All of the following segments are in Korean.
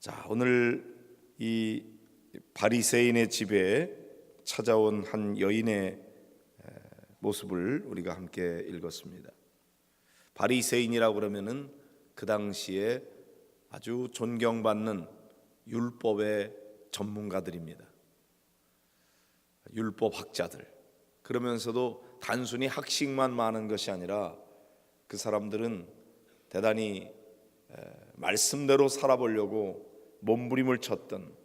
자, 오늘 이 바리새인의 집에 찾아온 한 여인의 모습을 우리가 함께 읽었습니다. 바리새인이라고 그러면은 그 당시에 아주 존경받는 율법의 전문가들입니다. 율법 학자들. 그러면서도 단순히 학식만 많은 것이 아니라 그 사람들은 대단히 말씀대로 살아보려고 몸부림을 쳤던,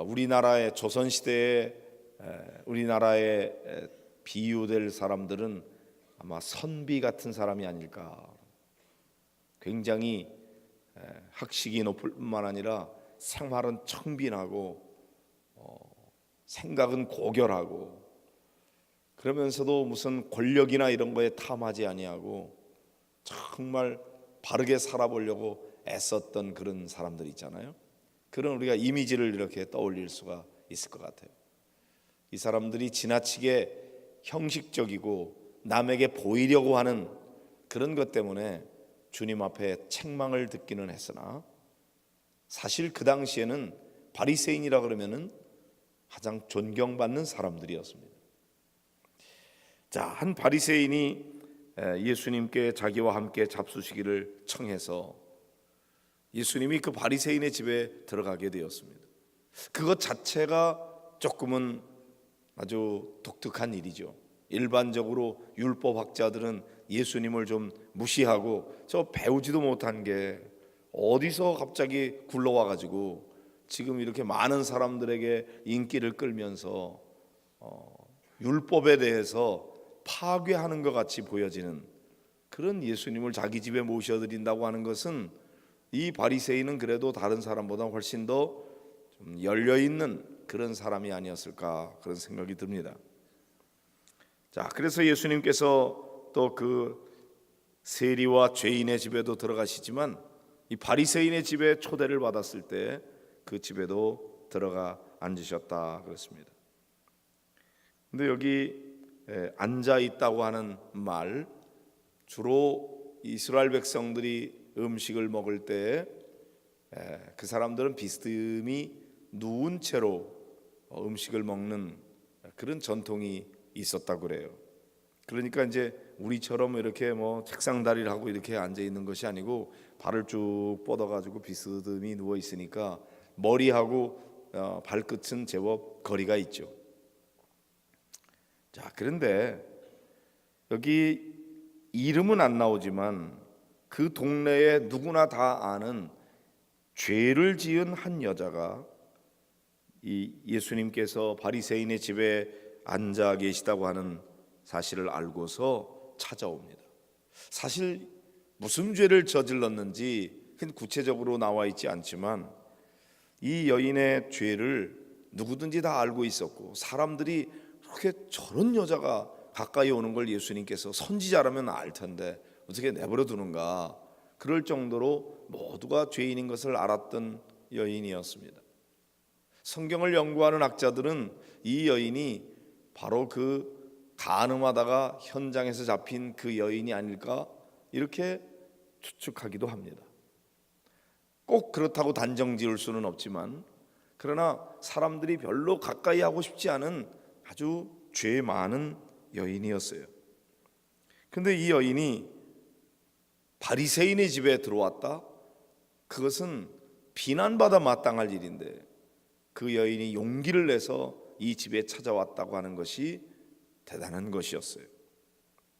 우리나라의 조선시대에 우리나라에 비유될 사람들은 아마 선비 같은 사람이 아닐까. 굉장히 학식이 높을 뿐만 아니라 생활은 청빈하고 생각은 고결하고, 그러면서도 무슨 권력이나 이런 거에 탐하지 아니하고 정말 바르게 살아보려고 애썼던 그런 사람들 있잖아요. 그런 우리가 이미지를 이렇게 떠올릴 수가 있을 것 같아요. 이 사람들이 지나치게 형식적이고 남에게 보이려고 하는 그런 것 때문에 주님 앞에 책망을 듣기는 했으나, 사실 그 당시에는 바리새인이라 그러면은 가장 존경받는 사람들이었습니다. 자, 한 바리새인이 예수님께 자기와 함께 잡수시기를 청해서 예수님이 그 바리새인의 집에 들어가게 되었습니다. 그것 자체가 조금은 아주 독특한 일이죠. 일반적으로 율법학자들은 예수님을 좀 무시하고 저 배우지도 못한 게 어디서 갑자기 굴러와가지고 지금 이렇게 많은 사람들에게 인기를 끌면서 율법에 대해서 파괴하는 것 같이 보여지는 그런 예수님을 자기 집에 모셔드린다고 하는 것은, 이 바리새인은 그래도 다른 사람보다 훨씬 더 좀 열려있는 그런 사람이 아니었을까, 그런 생각이 듭니다. 자, 그래서 예수님께서 또 그 세리와 죄인의 집에도 들어가시지만 이 바리새인의 집에 초대를 받았을 때 그 집에도 들어가 앉으셨다 그렇습니다. 근데 여기 앉아 있다고 하는 말, 주로 이스라엘 백성들이 음식을 먹을 때 그 사람들은 비스듬히 누운 채로 음식을 먹는 그런 전통이 있었다고 그래요. 그러니까 이제 우리처럼 이렇게 책상 다리를 하고 이렇게 앉아 있는 것이 아니고 발을 쭉 뻗어 가지고 비스듬히 누워 있으니까 머리하고 발끝은 제법 거리가 있죠. 자, 그런데 여기 이름은 안 나오지만 그 동네에 누구나 다 아는 죄를 지은 한 여자가 이 예수님께서 바리새인의 집에 앉아 계시다고 하는 사실을 알고서 찾아옵니다. 사실 무슨 죄를 저질렀는지 구체적으로 나와 있지 않지만 이 여인의 죄를 누구든지 다 알고 있었고, 사람들이 그렇게 저런 여자가 가까이 오는 걸 예수님께서 선지자라면 알 텐데 어떻게 내버려 두는가, 그럴 정도로 모두가 죄인인 것을 알았던 여인이었습니다. 성경을 연구하는 학자들은 이 여인이 바로 그 간음하다가 현장에서 잡힌 그 여인이 아닐까 이렇게 추측하기도 합니다. 꼭 그렇다고 단정 지을 수는 없지만, 그러나 사람들이 별로 가까이 하고 싶지 않은 아주 죄 많은 여인이었어요. 그런데 이 여인이 바리새인의 집에 들어왔다? 그것은 비난받아 마땅할 일인데 그 여인이 용기를 내서 이 집에 찾아왔다고 하는 것이 대단한 것이었어요.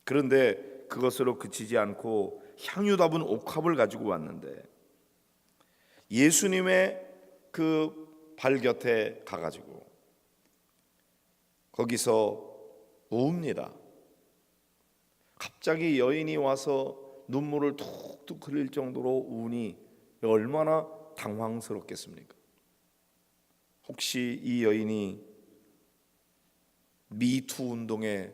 그런데 그것으로 그치지 않고 향유 담은 옥합을 가지고 왔는데 예수님의 그 발 곁에 가가지고 거기서 웁니다. 갑자기 여인이 와서 눈물을 툭툭 흘릴 정도로 우니 얼마나 당황스럽겠습니까? 혹시 이 여인이 미투 운동의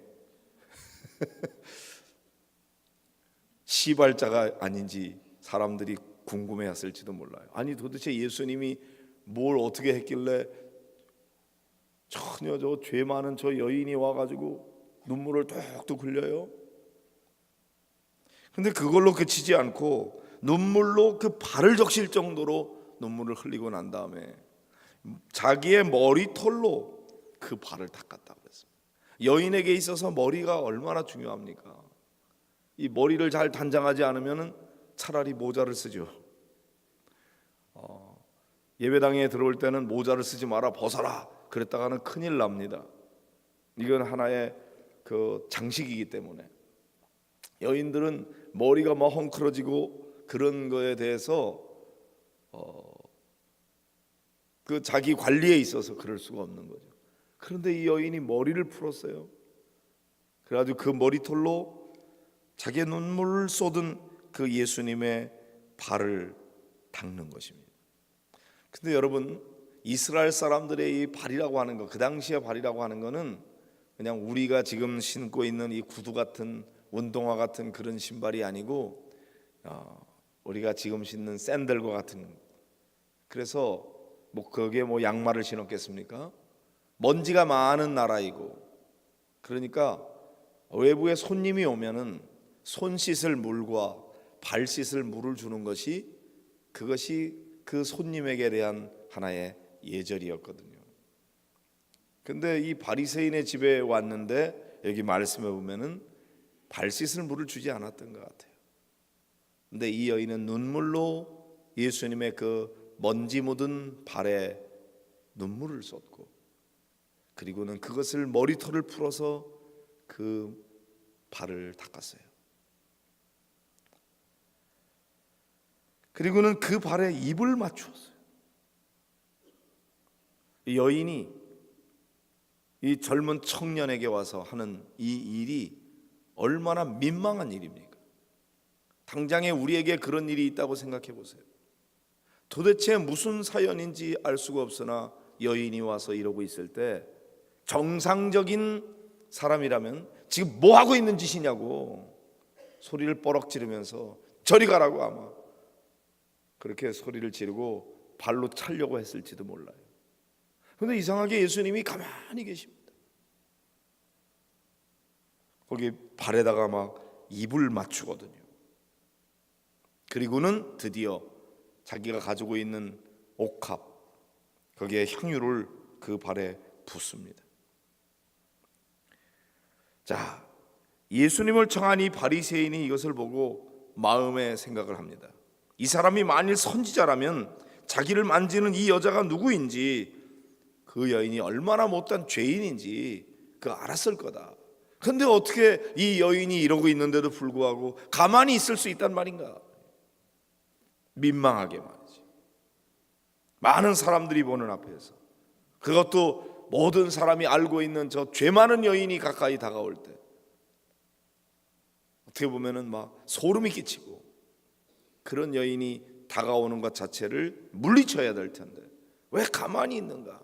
시발자가 아닌지 사람들이 궁금해했을지도 몰라요. 아니 도대체 예수님이 뭘 어떻게 했길래 전혀 저 죄 많은 저 여인이 와가지고 눈물을 뚝뚝 흘려요? 근데 그걸로 그치지 않고 눈물로 그 발을 적실 정도로 눈물을 흘리고 난 다음에 자기의 머리털로 그 발을 닦았다고 그랬습니다. 여인에게 있어서 머리가 얼마나 중요합니까? 이 머리를 잘 단장하지 않으면 차라리 모자를 쓰죠. 예배당에 들어올 때는 모자를 쓰지 마라, 벗어라 그랬다가는 큰일 납니다. 이건 하나의 그 장식이기 때문에 여인들은 머리가 막 헝클어지고 그런 거에 대해서 그 자기 관리에 있어서 그럴 수가 없는 거죠. 그런데 이 여인이 머리를 풀었어요. 그래가지고 그 머리털로 자기의 눈물을 쏟은 그 예수님의 발을 닦는 것입니다. 근데 여러분, 이스라엘 사람들의 이 발이라고 하는 거, 그 당시의 발이라고 하는 거는 그냥 우리가 지금 신고 있는 이 구두 같은 운동화 같은 그런 신발이 아니고 우리가 지금 신는 샌들과 같은, 그래서 뭐 거기에 뭐 양말을 신었겠습니까? 먼지가 많은 나라이고, 그러니까 외부에 손님이 오면은 손 씻을 물과 발 씻을 물을 주는 것이, 그것이 그 손님에게 대한 하나의 예절이었거든요. 근데 이 바리새인의 집에 왔는데 여기 말씀해 보면은 발 씻을 물을 주지 않았던 것 같아요. 근데 이 여인은 눈물로 예수님의 그 먼지 묻은 발에 눈물을 쏟고, 그리고는 그것을 머리털을 풀어서 그 발을 닦았어요. 그리고는 그 발에 입을 맞추었어요. 이 여인이 이 젊은 청년에게 와서 하는 이 일이 얼마나 민망한 일입니까? 당장에 우리에게 그런 일이 있다고 생각해 보세요. 도대체 무슨 사연인지 알 수가 없으나 여인이 와서 이러고 있을 때 정상적인 사람이라면 지금 뭐 하고 있는 짓이냐고 소리를 뻐럭 지르면서 저리 가라고 아마 그렇게 소리를 지르고 발로 차려고 했을지도 몰라요. 그런데 이상하게 예수님이 가만히 계십니다. 거기 발에다가 막 입을 맞추거든요. 그리고는 드디어 자기가 가지고 있는 옥합, 거기에 향유를 그 발에 붓습니다. 자, 예수님을 청한 이 바리새인이 이것을 보고 마음에 생각을 합니다. 이 사람이 만일 선지자라면 자기를 만지는 이 여자가 누구인지, 그 여인이 얼마나 못한 죄인인지 그 알았을 거다. 근데 어떻게 이 여인이 이러고 있는데도 불구하고 가만히 있을 수 있단 말인가? 민망하게 말이지. 많은 사람들이 보는 앞에서, 그것도 모든 사람이 알고 있는 저 죄 많은 여인이 가까이 다가올 때 어떻게 보면은 막 소름이 끼치고, 그런 여인이 다가오는 것 자체를 물리쳐야 될 텐데 왜 가만히 있는가?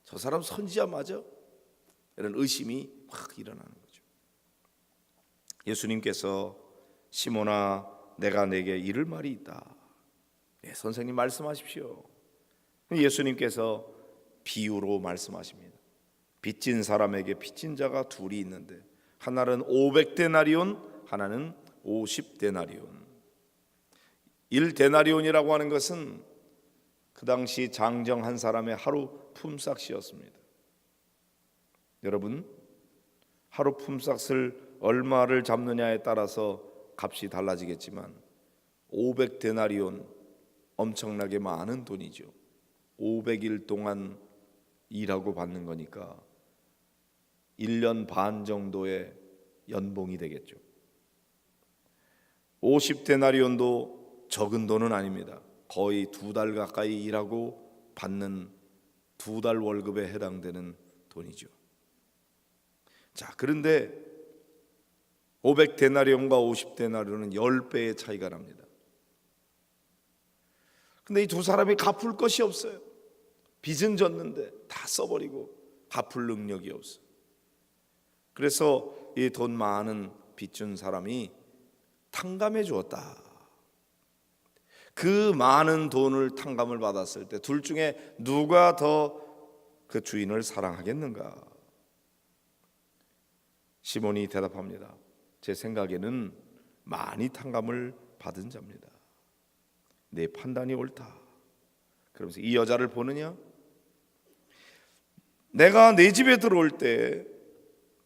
저 사람 선지자 맞아? 이런 의심이 확 일어나는 거죠. 예수님께서 시몬아, 내가 내게 이를 말이 있다. 네, 선생님 말씀하십시오. 예수님께서 비유로 말씀하십니다. 빚진 사람에게 빚진 자가 둘이 있는데 하나는 500데나리온, 하나는 50데나리온. 1데나리온이라고 하는 것은 그 당시 장정 한 사람의 하루 품삯이었습니다. 여러분, 하루 품삯을 얼마를 잡느냐에 따라서 값이 달라지겠지만 500데나리온, 엄청나게 많은 돈이죠. 500일 동안 일하고 받는 거니까 1년 반 정도의 연봉이 되겠죠. 50데나리온도 적은 돈은 아닙니다. 거의 2달 가까이 일하고 받는 2달 월급에 해당되는 돈이죠. 자, 그런데 500데나리온과 50데나리온은 10배의 차이가 납니다. 근데 이 두 사람이 갚을 것이 없어요. 빚은 졌는데 다 써버리고 갚을 능력이 없어. 그래서 이 돈 많은 빚 준 사람이 탕감해 주었다. 그 많은 돈을 탕감을 받았을 때 둘 중에 누가 더 그 주인을 사랑하겠는가? 시몬이 대답합니다. 제 생각에는 많이 탕감을 받은 자입니다. 내 판단이 옳다. 그러면서 이 여자를 보느냐? 내가 내 집에 들어올 때,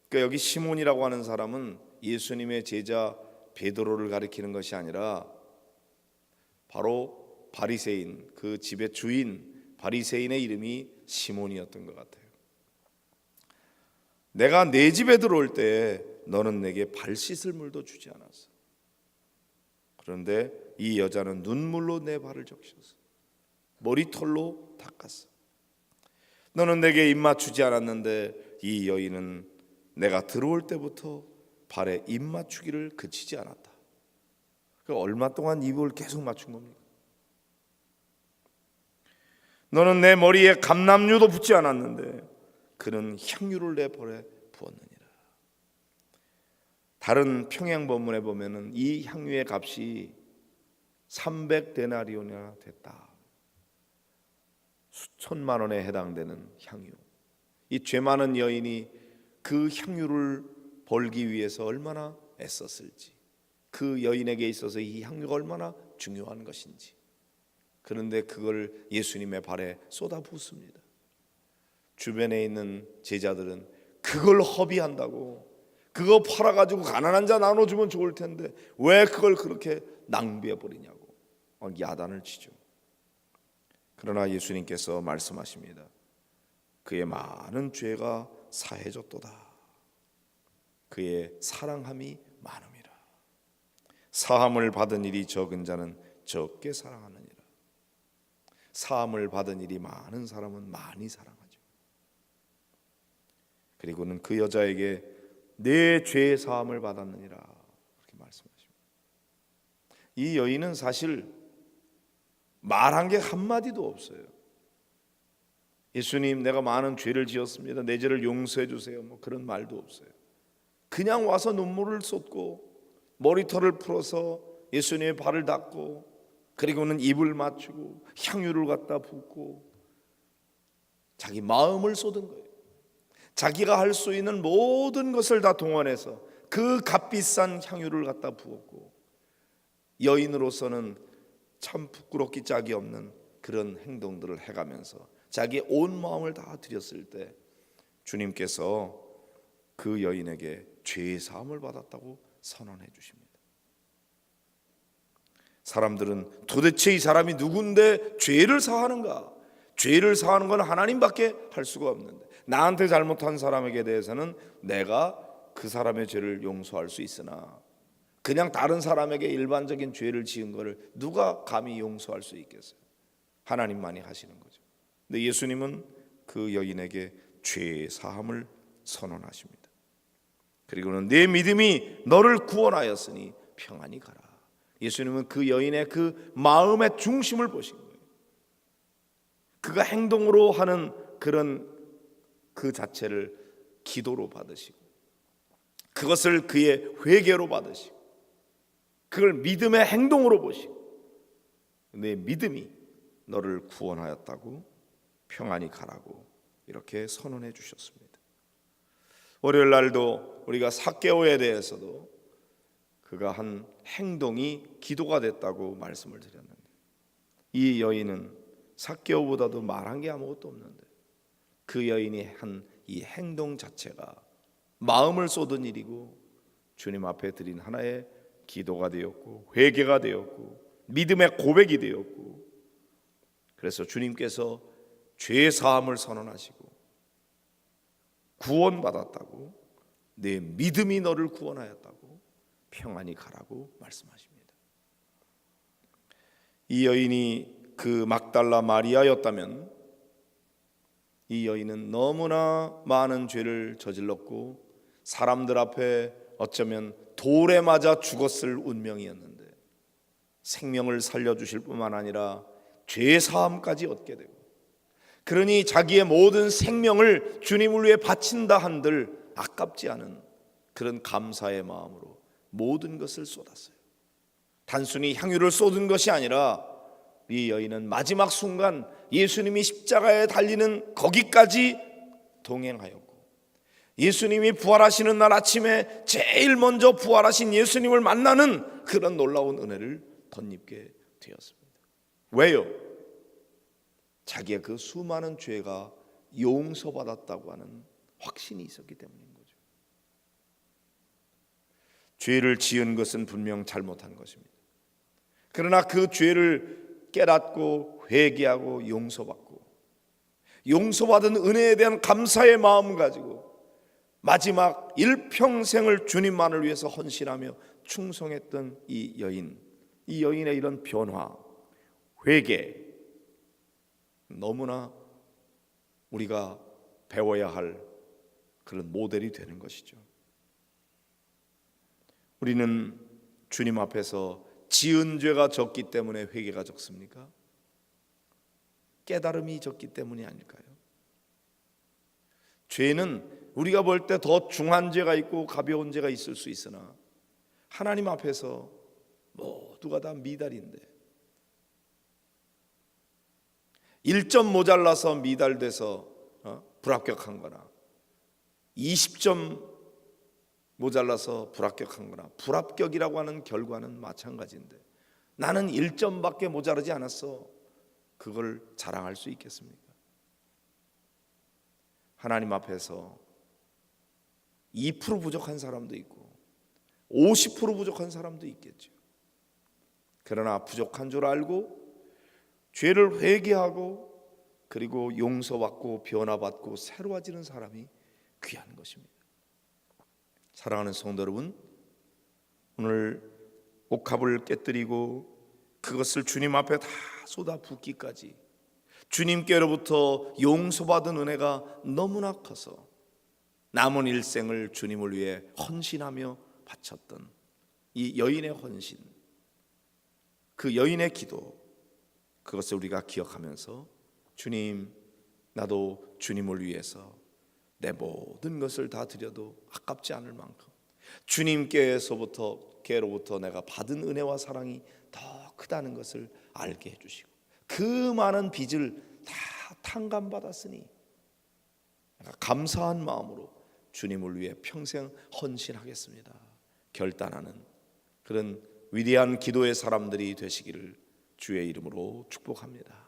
그러니까 여기 시몬이라고 하는 사람은 예수님의 제자 베드로를 가리키는 것이 아니라 바로 바리새인, 그 집의 주인 바리새인의 이름이 시몬이었던 것 같아요. 내가 내 집에 들어올 때 너는 내게 발 씻을 물도 주지 않았어. 그런데 이 여자는 눈물로 내 발을 적셨어. 머리털로 닦았어. 너는 내게 입맞추지 않았는데 이 여인은 내가 들어올 때부터 발에 입맞추기를 그치지 않았다. 얼마 동안 입을 계속 맞춘 겁니까? 너는 내 머리에 감람유도 붓지 않았는데 그는 향유를 내 발에 부었느니라. 다른 평행 본문에 보면은 이 향유의 값이 300데나리온이나 됐다. 수천만 원에 해당되는 향유. 이 죄 많은 여인이 그 향유를 벌기 위해서 얼마나 애썼을지, 그 여인에게 있어서 이 향유가 얼마나 중요한 것인지. 그런데 그걸 예수님의 발에 쏟아 붓습니다. 주변에 있는 제자들은 그걸 허비한다고, 그거 팔아가지고 가난한 자 나눠주면 좋을 텐데 왜 그걸 그렇게 낭비해 버리냐고 야단을 치죠. 그러나 예수님께서 말씀하십니다. 그의 많은 죄가 사해졌도다. 그의 사랑함이 많음이라. 사함을 받은 일이 적은 자는 적게 사랑하느니라. 사함을 받은 일이 많은 사람은 많이 사랑하죠. 그리고는 그 여자에게 내 죄의 사함을 받았느니라 그렇게 말씀하십니다. 이 여인은 사실 말한 게 한마디도 없어요. 예수님, 내가 많은 죄를 지었습니다. 내 죄를 용서해 주세요. 뭐 그런 말도 없어요. 그냥 와서 눈물을 쏟고 머리털을 풀어서 예수님의 발을 닦고, 그리고는 입을 맞추고 향유를 갖다 붓고 자기 마음을 쏟은 거예요. 자기가 할 수 있는 모든 것을 다 동원해서 그 값비싼 향유를 갖다 부었고, 여인으로서는 참 부끄럽기 짝이 없는 그런 행동들을 해가면서 자기의 온 마음을 다 드렸을 때 주님께서 그 여인에게 죄의 사함을 받았다고 선언해 주십니다. 사람들은 도대체 이 사람이 누군데 죄를 사하는가? 죄를 사하는 건 하나님밖에 할 수가 없는데, 나한테 잘못한 사람에게 대해서는 내가 그 사람의 죄를 용서할 수 있으나 그냥 다른 사람에게 일반적인 죄를 지은 것을 누가 감히 용서할 수 있겠어요? 하나님만이 하시는 거죠. 근데 예수님은 그 여인에게 죄의 사함을 선언하십니다. 그리고는 내 믿음이 너를 구원하였으니 평안히 가라. 예수님은 그 여인의 그 마음의 중심을 보신 거예요. 그가 행동으로 하는 그런 그 자체를 기도로 받으시고, 그것을 그의 회개로 받으시고, 그걸 믿음의 행동으로 보시고, 내 믿음이 너를 구원하였다고 평안히 가라고 이렇게 선언해 주셨습니다. 월요일 날도 우리가 삭개오에 대해서도 그가 한 행동이 기도가 됐다고 말씀을 드렸는데, 이 여인은 삭개오보다도 말한 게 아무것도 없는데 그 여인이 한 이 행동 자체가 마음을 쏟은 일이고 주님 앞에 드린 하나의 기도가 되었고 회개가 되었고 믿음의 고백이 되었고, 그래서 주님께서 죄 사함을 선언하시고 구원받았다고, 내 믿음이 너를 구원하였다고 평안히 가라고 말씀하십니다. 이 여인이 그 막달라 마리아였다면 이 여인은 너무나 많은 죄를 저질렀고 사람들 앞에 어쩌면 돌에 맞아 죽었을 운명이었는데 생명을 살려주실 뿐만 아니라 죄 사함까지 얻게 되고, 그러니 자기의 모든 생명을 주님을 위해 바친다 한들 아깝지 않은 그런 감사의 마음으로 모든 것을 쏟았어요. 단순히 향유를 쏟은 것이 아니라 이 여인은 마지막 순간 예수님이 십자가에 달리는 거기까지 동행하였고, 예수님이 부활하시는 날 아침에 제일 먼저 부활하신 예수님을 만나는 그런 놀라운 은혜를 덧입게 되었습니다. 왜요? 자기의 그 수많은 죄가 용서받았다고 하는 확신이 있었기 때문인 거죠. 죄를 지은 것은 분명 잘못한 것입니다. 그러나 그 죄를 깨닫고 회개하고 용서받은 은혜에 대한 감사의 마음 가지고 마지막 일평생을 주님만을 위해서 헌신하며 충성했던 이 여인의 이런 변화, 회개, 너무나 우리가 배워야 할 그런 모델이 되는 것이죠. 우리는 주님 앞에서 지은 죄가 적기 때문에 회개가 적습니까? 깨달음이 적기 때문이 아닐까요? 죄는 우리가 볼 때 더 중한 죄가 있고 가벼운 죄가 있을 수 있으나 하나님 앞에서 모두가 다 미달인데 1점 모자라서 미달돼서 불합격한 거나 20점 모자라서 불합격한 거나 불합격이라고 하는 결과는 마찬가지인데 나는 1점밖에 모자라지 않았어, 그걸 자랑할 수 있겠습니까? 하나님 앞에서 2% 부족한 사람도 있고 50% 부족한 사람도 있겠죠. 그러나 부족한 줄 알고 죄를 회개하고 그리고 용서받고 변화받고 새로워지는 사람이 귀한 것입니다. 사랑하는 성도 여러분, 오늘 옥합을 깨뜨리고 그것을 주님 앞에 다 쏟아붓기까지 주님께로부터 용서받은 은혜가 너무나 커서 남은 일생을 주님을 위해 헌신하며 바쳤던 이 여인의 헌신, 그 여인의 기도, 그것을 우리가 기억하면서 주님, 나도 주님을 위해서 내 모든 것을 다 드려도 아깝지 않을 만큼 주님께로부터 내가 받은 은혜와 사랑이 더 크다는 것을 알게 해주시고 그 많은 빚을 다 탕감받았으니 내가 감사한 마음으로 주님을 위해 평생 헌신하겠습니다 결단하는 그런 위대한 기도의 사람들이 되시기를 주의 이름으로 축복합니다.